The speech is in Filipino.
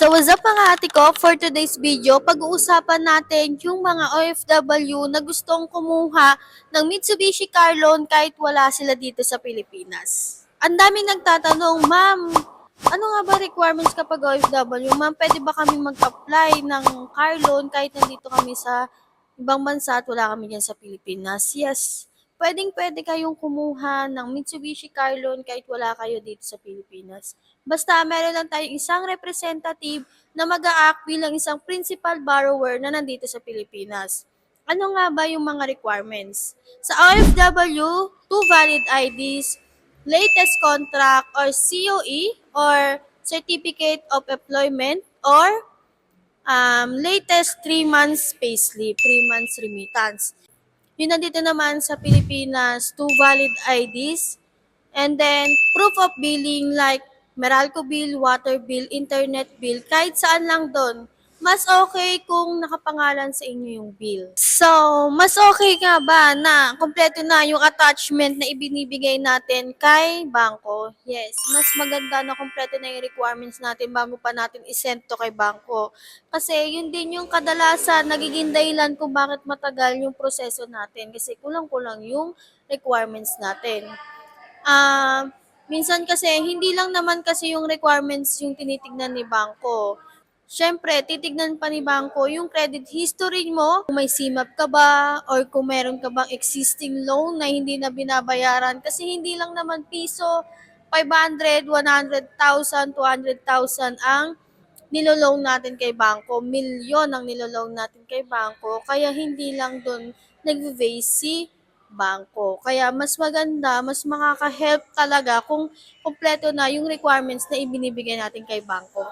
So what's up mga ate ko? For today's video, pag-uusapan natin yung mga OFW na gustong kumuha ng Mitsubishi car loan kahit wala sila dito sa Pilipinas. Ang daming nagtatanong, ma'am, ano nga ba requirements kapag OFW? Ma'am, pwede ba kami mag-apply ng car loan kahit nandito kami sa ibang bansa at wala kami dyan sa Pilipinas? Yes, pwedeng-pwede kayong kumuha ng Mitsubishi car loan kahit wala kayo dito sa Pilipinas. Basta meron lang tayong isang representative na mag-a-act bilang isang principal borrower na nandito sa Pilipinas. Ano nga ba yung mga requirements? Sa OFW, two valid IDs, latest contract or COE or Certificate of Employment or latest 3 months payslip, 3 months remittance. Yung nandito naman sa Pilipinas, two valid IDs, and then proof of billing like Meralco bill, water bill, internet bill, kahit saan lang doon. Mas okay kung nakapangalan sa inyo yung bill. So, mas okay nga ba na kompleto na yung attachment na ibinibigay natin kay bangko? Yes, mas maganda na kompleto na yung requirements natin bago pa natin isend to kay bangko. Kasi yun din yung kadalasan nagiging dahilan kung bakit matagal yung proseso natin kasi kulang-kulang yung requirements natin. Minsan kasi hindi lang naman kasi yung requirements yung tinitignan ni bangko. Siyempre, titignan pa ni bangko yung credit history mo, kung may CMAP ka ba, or kung meron ka bang existing loan na hindi na binabayaran. Kasi hindi lang naman piso, 500, 100,000, 200,000 ang niloloan natin kay bangko. Milyon ang niloloan natin kay bangko. Kaya hindi lang doon nag-base si bangko. Kaya mas maganda, mas makaka-help talaga kung kompleto na yung requirements na ibinibigay natin kay bangko.